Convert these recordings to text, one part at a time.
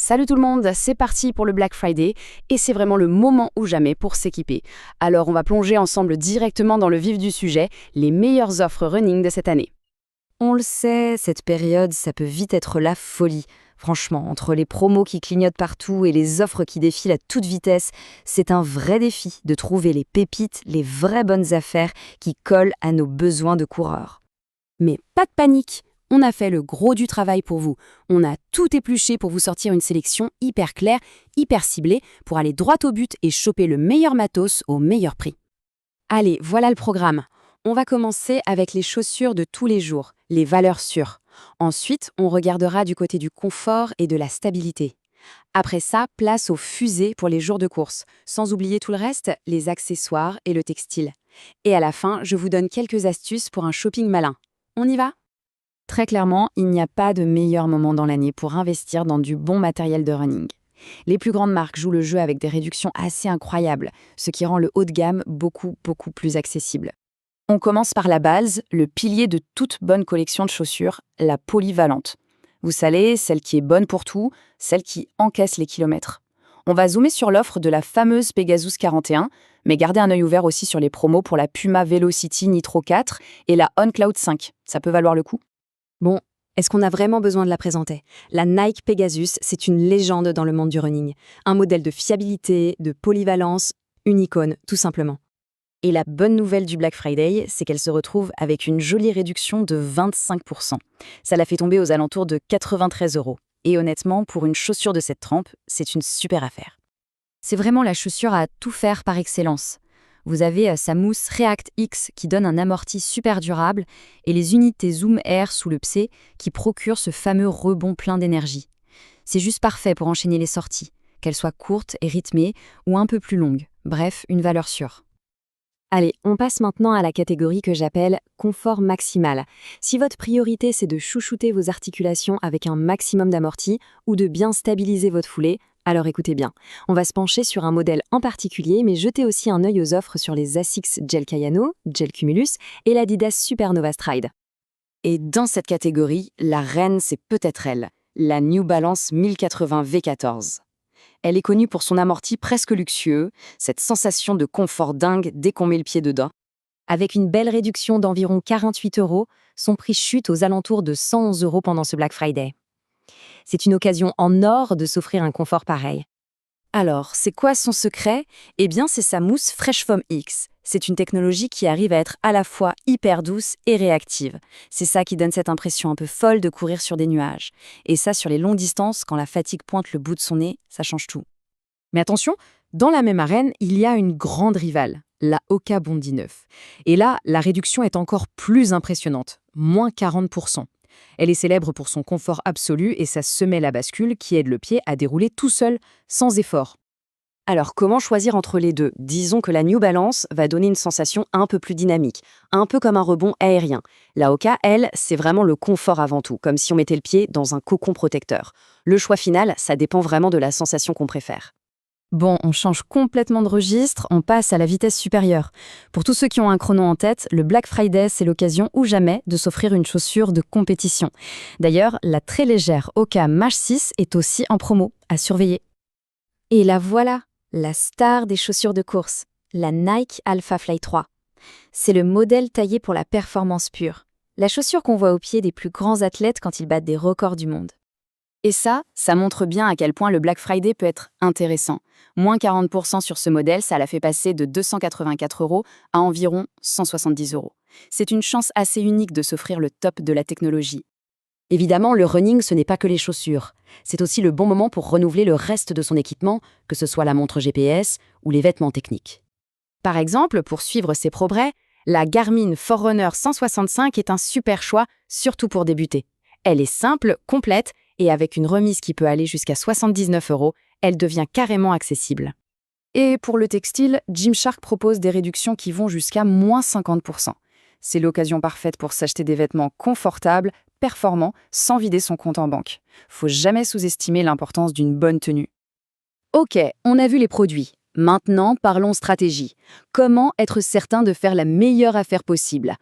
Salut tout le monde, c'est parti pour le Black Friday et c'est vraiment le moment ou jamais pour s'équiper. Alors on va plonger ensemble directement dans le vif du sujet, les meilleures offres running de cette année. On le sait, cette période, ça peut vite être la folie. Franchement, entre les promos qui clignotent partout et les offres qui défilent à toute vitesse, c'est un vrai défi de trouver les pépites, les vraies bonnes affaires qui collent à nos besoins de coureurs. Mais pas de panique, on a fait le gros du travail pour vous. On a tout épluché pour vous sortir une sélection hyper claire, hyper ciblée, pour aller droit au but et choper le meilleur matos au meilleur prix. Allez, voilà le programme. On va commencer avec les chaussures de tous les jours, les valeurs sûres. Ensuite, on regardera du côté du confort et de la stabilité. Après ça, place aux fusées pour les jours de course, sans oublier tout le reste, les accessoires et le textile. Et à la fin, je vous donne quelques astuces pour un shopping malin. On y va ? Très clairement, il n'y a pas de meilleur moment dans l'année pour investir dans du bon matériel de running. Les plus grandes marques jouent le jeu avec des réductions assez incroyables, ce qui rend le haut de gamme beaucoup plus accessible. On commence par la base, le pilier de toute bonne collection de chaussures, la polyvalente. Vous savez, celle qui est bonne pour tout, celle qui encaisse les kilomètres. On va zoomer sur l'offre de la fameuse Pegasus 41, mais gardez un œil ouvert aussi sur les promos pour la Puma Velocity Nitro 4 et la On Cloud 5. Ça peut valoir le coup. Bon, est-ce qu'on a vraiment besoin de la présenter ? La Nike Pegasus, c'est une légende dans le monde du running. Un modèle de fiabilité, de polyvalence, une icône, tout simplement. Et la bonne nouvelle du Black Friday, c'est qu'elle se retrouve avec une jolie réduction de 25%. Ça la fait tomber aux alentours de 93 €. Et honnêtement, pour une chaussure de cette trempe, c'est une super affaire. C'est vraiment la chaussure à tout faire par excellence. Vous avez sa mousse React X qui donne un amorti super durable et les unités Zoom Air sous le pied qui procurent ce fameux rebond plein d'énergie. C'est juste parfait pour enchaîner les sorties, qu'elles soient courtes et rythmées ou un peu plus longues. Bref, une valeur sûre. Allez, on passe maintenant à la catégorie que j'appelle confort maximal. Si votre priorité c'est de chouchouter vos articulations avec un maximum d'amorti ou de bien stabiliser votre foulée, alors écoutez bien. On va se pencher sur un modèle en particulier, mais jetez aussi un œil aux offres sur les Asics Gel Kayano, Gel Cumulus et l'Adidas Supernova Stride. Et dans cette catégorie, la reine, c'est peut-être elle, la New Balance 1080 V14. Elle est connue pour son amorti presque luxueux, cette sensation de confort dingue dès qu'on met le pied dedans. Avec une belle réduction d'environ 48 €, son prix chute aux alentours de 111 € pendant ce Black Friday. C'est une occasion en or de s'offrir un confort pareil. Alors, c'est quoi son secret ? Eh bien, c'est sa mousse Fresh Foam X. C'est une technologie qui arrive à être à la fois hyper douce et réactive. C'est ça qui donne cette impression un peu folle de courir sur des nuages. Et ça, sur les longues distances, quand la fatigue pointe le bout de son nez, ça change tout. Mais attention, dans la même arène, il y a une grande rivale, la Hoka Bondi 9. Et là, la réduction est encore plus impressionnante, moins 40%. Elle est célèbre pour son confort absolu et sa semelle à bascule qui aide le pied à dérouler tout seul, sans effort. Alors, comment choisir entre les deux ? Disons que la New Balance va donner une sensation un peu plus dynamique, un peu comme un rebond aérien. La Hoka, elle, c'est vraiment le confort avant tout, comme si on mettait le pied dans un cocon protecteur. Le choix final, ça dépend vraiment de la sensation qu'on préfère. Bon, on change complètement de registre, on passe à la vitesse supérieure. Pour tous ceux qui ont un chrono en tête, le Black Friday, c'est l'occasion ou jamais de s'offrir une chaussure de compétition. D'ailleurs, la très légère Hoka Mach 6 est aussi en promo, à surveiller. Et la voilà, la star des chaussures de course, la Nike Alpha Fly 3. C'est le modèle taillé pour la performance pure. La chaussure qu'on voit aux pieds des plus grands athlètes quand ils battent des records du monde. Et ça montre bien à quel point le Black Friday peut être intéressant. Moins 40% sur ce modèle, ça l'a fait passer de 284 € à environ 170 €. C'est une chance assez unique de s'offrir le top de la technologie. Évidemment, le running, ce n'est pas que les chaussures. C'est aussi le bon moment pour renouveler le reste de son équipement, que ce soit la montre GPS ou les vêtements techniques. Par exemple, pour suivre ses progrès, la Garmin Forerunner 165 est un super choix, surtout pour débuter. Elle est simple, complète, et avec une remise qui peut aller jusqu'à 79 €, elle devient carrément accessible. Et pour le textile, Gymshark propose des réductions qui vont jusqu'à moins 50%. C'est l'occasion parfaite pour s'acheter des vêtements confortables, performants, sans vider son compte en banque. Faut jamais sous-estimer l'importance d'une bonne tenue. Ok, on a vu les produits. Maintenant, parlons stratégie. Comment être certain de faire la meilleure affaire possible ?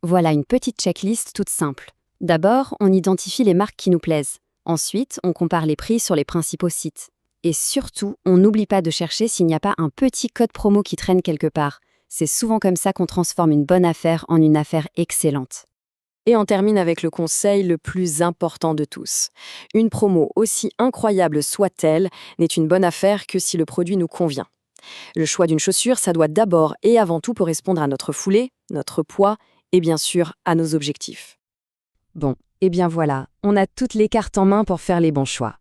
Voilà une petite checklist toute simple. D'abord, on identifie les marques qui nous plaisent. Ensuite, on compare les prix sur les principaux sites. Et surtout, on n'oublie pas de chercher s'il n'y a pas un petit code promo qui traîne quelque part. C'est souvent comme ça qu'on transforme une bonne affaire en une affaire excellente. Et on termine avec le conseil le plus important de tous. Une promo, aussi incroyable soit-elle, n'est une bonne affaire que si le produit nous convient. Le choix d'une chaussure, ça doit d'abord et avant tout correspondre à notre foulée, notre poids et bien sûr à nos objectifs. Bon, et bien voilà, on a toutes les cartes en main pour faire les bons choix.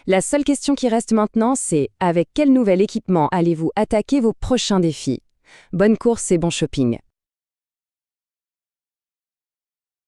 La seule question qui reste maintenant, c'est avec quel nouvel équipement allez-vous attaquer vos prochains défis ? Bonne course et bon shopping!